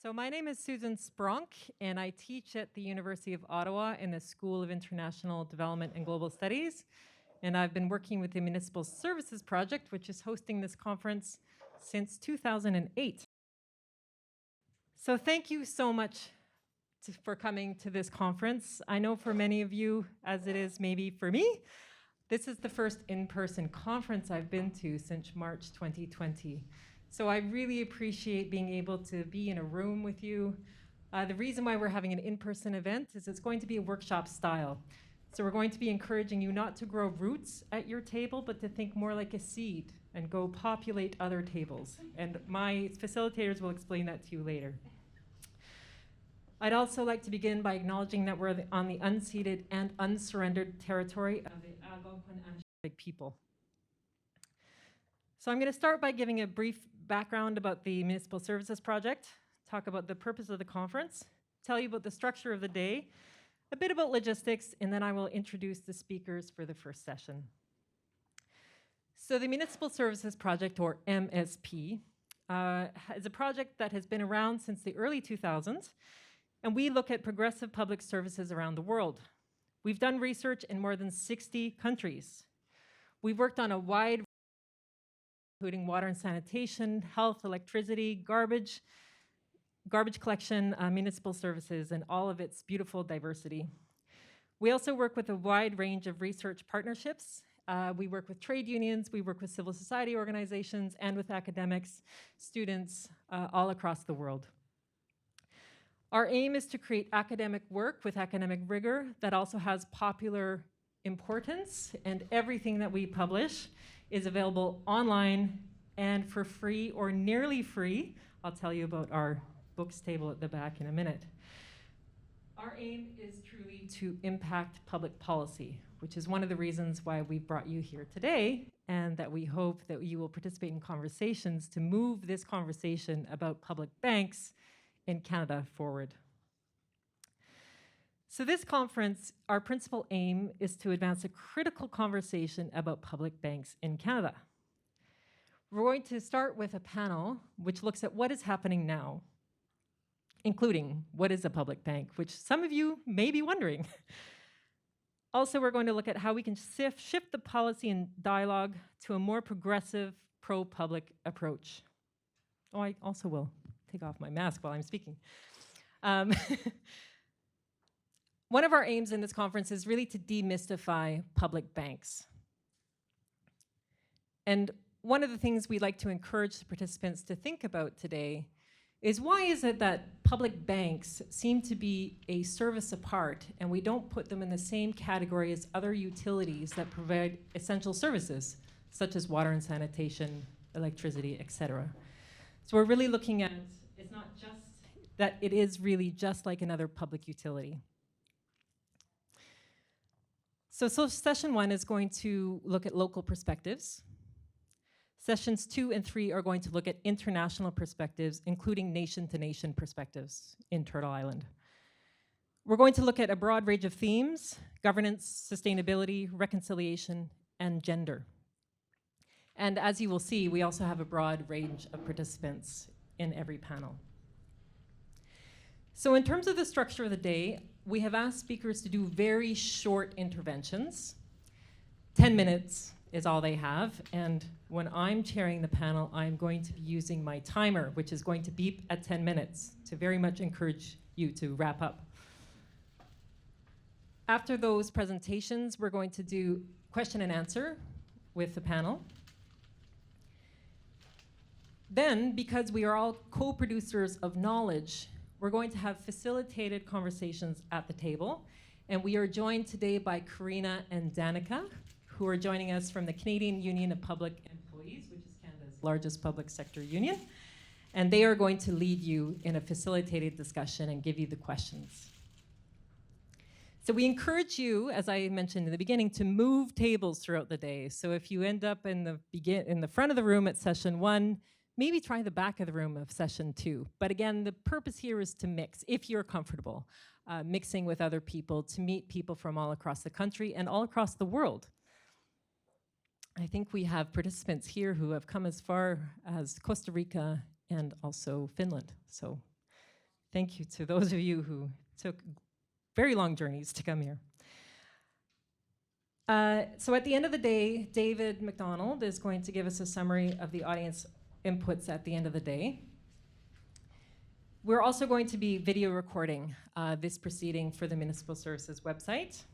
So my name is Susan Spronk, and I teach at the University of Ottawa in the School of International Development and Global Studies. And I've been working with the Municipal Services Project, which is hosting this conference since 2008. So thank you so much for coming to this conference. I know for many of you, as it is maybe for me, this is the first in-person conference I've been to since March 2020. So I really appreciate being able to be in a room with you. The reason why we're having an in-person event is it's going to be a workshop style. So we're going to be encouraging you not to grow roots at your table, but to think more like a seed and go populate other tables. And my facilitators will explain that to you later. I'd also like to begin by acknowledging that we're on the unceded and unsurrendered territory of the Algonquin Anishinaabe people. So I'm going to start by giving a brief background about the Municipal Services Project, talk about the purpose of the conference, tell you about the structure of the day, a bit about logistics, and then I will introduce the speakers for the first session. So the Municipal Services Project, or MSP, is a project that has been around since the early 2000s, and we look at progressive public services around the world. We've done research in more than 60 countries. We've worked on a wide including water and sanitation, health, electricity, garbage collection, municipal services, and all of its beautiful diversity. We also work with a wide range of research partnerships. We work with trade unions, we work with civil society organizations, and with academics, students all across the world. Our aim is to create academic work with academic rigor that also has popular importance, and everything that we publish is available online and for free or nearly free. I'll tell you about our books table at the back in a minute. Our aim is truly to impact public policy, which is one of the reasons why we brought you here today, and that we hope that you will participate in conversations to move this conversation about public banks in Canada forward. So this conference, our principal aim is to advance a critical conversation about public banks in Canada. We're going to start with a panel which looks at what is happening now, including what is a public bank, which some of you may be wondering. Also, we're going to look at how we can shift the policy and dialogue to a more progressive, pro-public approach. Oh, I also will take off my mask while I'm speaking. One of our aims in this conference is really to demystify public banks. And one of the things we'd like to encourage the participants to think about today is why is it that public banks seem to be a service apart and we don't put them in the same category as other utilities that provide essential services, such as water and sanitation, electricity, etc. So we're really looking at, it's not just that it is really just like another public utility. So session 1 is going to look at local perspectives. Sessions 2 and 3 are going to look at international perspectives, including nation-to-nation perspectives in Turtle Island. We're going to look at a broad range of themes: governance, sustainability, reconciliation, and gender. And as you will see, we also have a broad range of participants in every panel. So in terms of the structure of the day, we have asked speakers to do very short interventions. 10 minutes is all they have, and when I'm chairing the panel, I'm going to be using my timer, which is going to beep at 10 minutes to very much encourage you to wrap up. After those presentations, we're going to do question and answer with the panel. Then, because we are all co-producers of knowledge, we're going to have facilitated conversations at the table. And we are joined today by Karina and Danica, who are joining us from the Canadian Union of Public Employees, which is Canada's largest public sector union. And they are going to lead you in a facilitated discussion and give you the questions. So we encourage you, as I mentioned in the beginning, to move tables throughout the day. So if you end up in the front of the room at session 1, maybe try the back of the room of session 2. But again, the purpose here is to mix, if you're comfortable, mixing with other people, to meet people from all across the country and all across the world. I think we have participants here who have come as far as Costa Rica and also Finland. So Thank you to those of you who took very long journeys to come here. So at the end of the day, David McDonald is going to give us a summary of the audience inputs at the end of the day. We're also going to be video recording this proceeding for the Municipal Services website.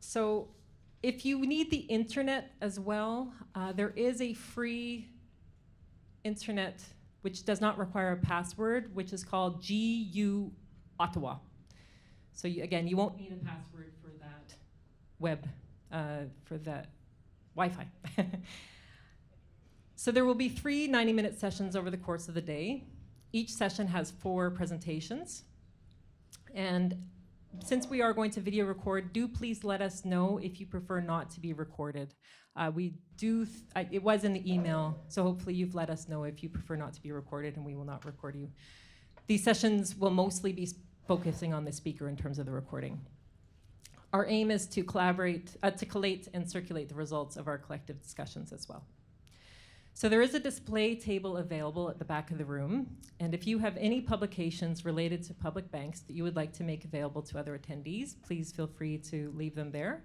So if you need the internet as well, there is a free internet which does not require a password, which is called GU Ottawa. So again, you won't need a password for that web, for that Wi-Fi. So there will be 3 90-minute sessions over the course of the day. Each session has 4 presentations. And since we are going to video record, do please let us know if you prefer not to be recorded. It was in the email, so hopefully you've let us know if you prefer not to be recorded, and we will not record you. These sessions will mostly be focusing on the speaker in terms of the recording. Our aim is to collaborate, to collate and circulate the results of our collective discussions as well. So there is a display table available at the back of the room, and if you have any publications related to public banks that you would like to make available to other attendees, please feel free to leave them there.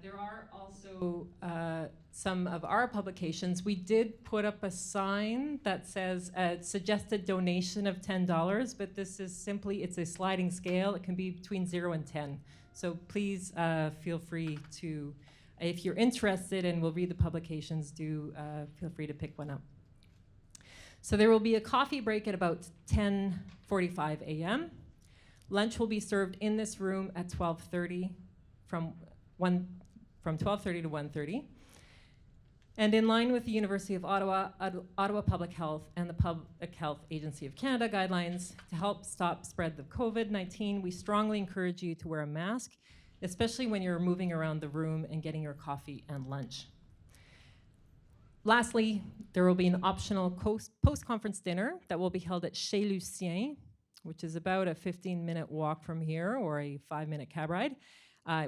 There are also some of our publications. We did put up a sign that says suggested donation of $10, but this is simply, it's a sliding scale. It can be between 0 and 10. So please feel free to, if you're interested and will read the publications, do feel free to pick one up. So there will be a coffee break at about 10:45 a.m. Lunch will be served in this room at 12:30 from 12:30 to 1:30. And in line with the University of Ottawa, Ottawa Public Health and the Public Health Agency of Canada guidelines to help stop spread of COVID-19, we strongly encourage you to wear a mask, especially when you're moving around the room and getting your coffee and lunch. Lastly, there will be an optional post-conference dinner that will be held at Chez Lucien, which is about a 15-minute walk from here, or a 5-minute cab ride,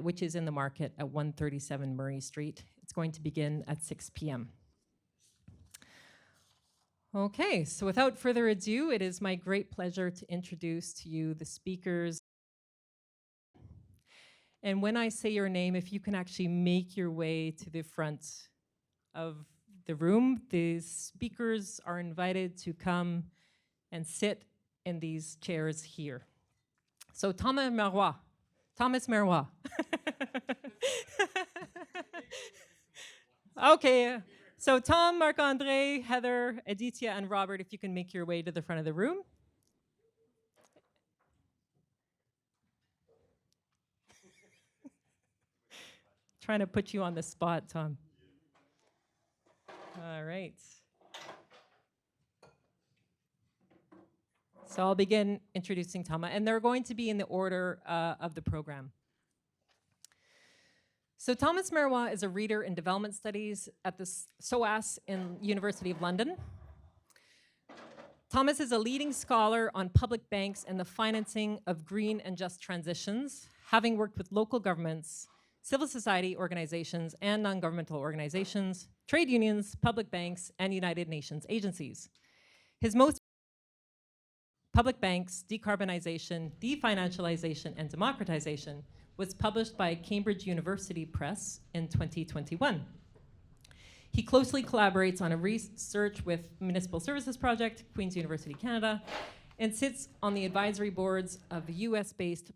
which is in the market at 137 Murray Street. It's going to begin at 6 p.m. Okay, so without further ado, it is my great pleasure to introduce to you the speakers. And when I say your name, if you can actually make your way to the front of the room, the speakers are invited to come and sit in these chairs here. So Thomas Marois. Okay, so Tom, Marc-André, Heather, Aditya, and Robert, if you can make your way to the front of the room. Trying to put you on the spot, Tom. All right. So I'll begin introducing Thomas, and they're going to be in the order of the program. So Thomas Marois is a reader in development studies at the SOAS in University of London. Thomas is a leading scholar on public banks and the financing of green and just transitions, having worked with local governments, civil society organizations and non-governmental organizations, trade unions, public banks, and United Nations agencies. His most Public Banks, Decarbonization, Definancialization, and Democratization was published by Cambridge University Press in 2021. He closely collaborates on a research with Municipal Services Project, Queen's University, Canada, and sits on the advisory boards of the US-based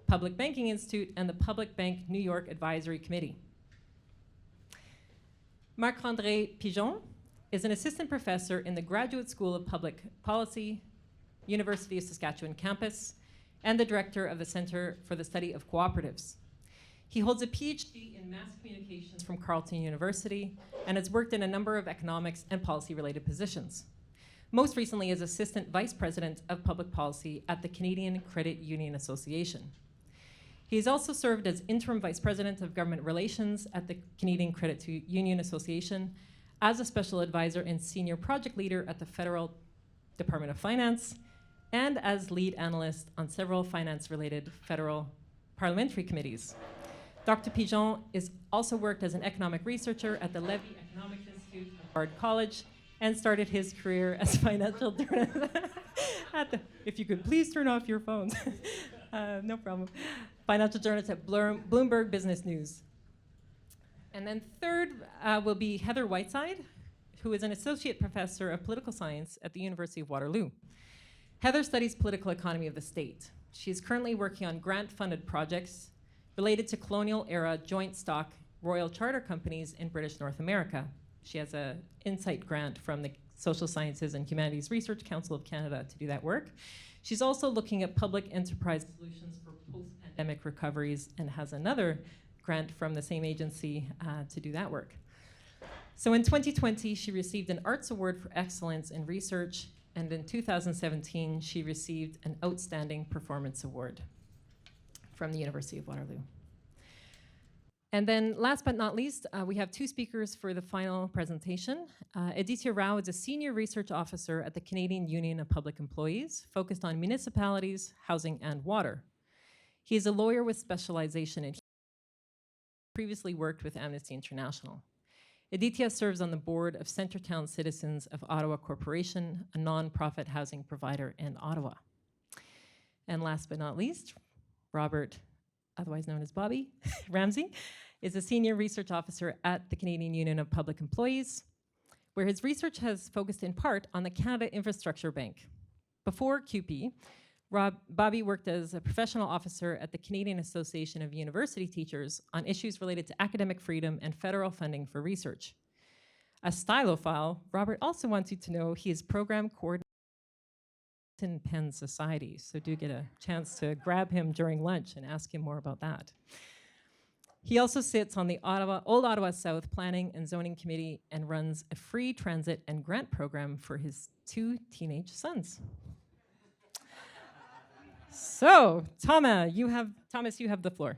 Public Banking Institute and the Public Bank New York Advisory Committee. Marc-André Pigeon is an assistant professor in the Graduate School of Public Policy, University of Saskatchewan campus, and the director of the Center for the Study of Cooperatives. He holds a PhD in mass communications from Carleton University and has worked in a number of economics and policy-related positions. Most recently as Assistant Vice President of Public Policy at the Canadian Credit Union Association. He has also served as Interim Vice President of Government Relations at the Canadian Credit Union Association, as a Special Advisor and Senior Project Leader at the Federal Department of Finance, and as lead analyst on several finance-related federal parliamentary committees. Dr. Pigeon has also worked as an economic researcher at the Levy Economics Institute of Bard College and started his career as financial journalist. If you could please turn off your phones. No problem. Financial journalist at Bloomberg Business News. And then third will be Heather Whiteside, who is an associate professor of political science at the University of Waterloo. Heather studies political economy of the state. She is currently working on grant-funded projects related to colonial-era joint stock royal charter companies in British North America. She has an insight grant from the Social Sciences and Humanities Research Council of Canada to do that work. She's also looking at public enterprise solutions for post-pandemic recoveries and has another grant from the same agency to do that work. So in 2020, she received an Arts Award for Excellence in Research, and in 2017, she received an Outstanding Performance Award from the University of Waterloo. And then last but not least, we have two speakers for the final presentation. Aditya Rao is a senior research officer at the Canadian Union of Public Employees, focused on municipalities, housing, and water. He is a lawyer with specialization in previously worked with Amnesty International. Aditya serves on the board of Centretown Citizens of Ottawa Corporation, a nonprofit housing provider in Ottawa. And last but not least, Robert, otherwise known as Bobby Ramsey, is a senior research officer at the Canadian Union of Public Employees, where his research has focused in part on the Canada Infrastructure Bank. Before QP, Bobby worked as a professional officer at the Canadian Association of University Teachers on issues related to academic freedom and federal funding for research. A stylophile, Robert also wants you to know he is program coordinator in Penn Society, so do get a chance to grab him during lunch and ask him more about that. He also sits on the Old Ottawa South Planning and Zoning Committee and runs a free transit and grant program for his 2 teenage sons. So, Thomas, you have the floor.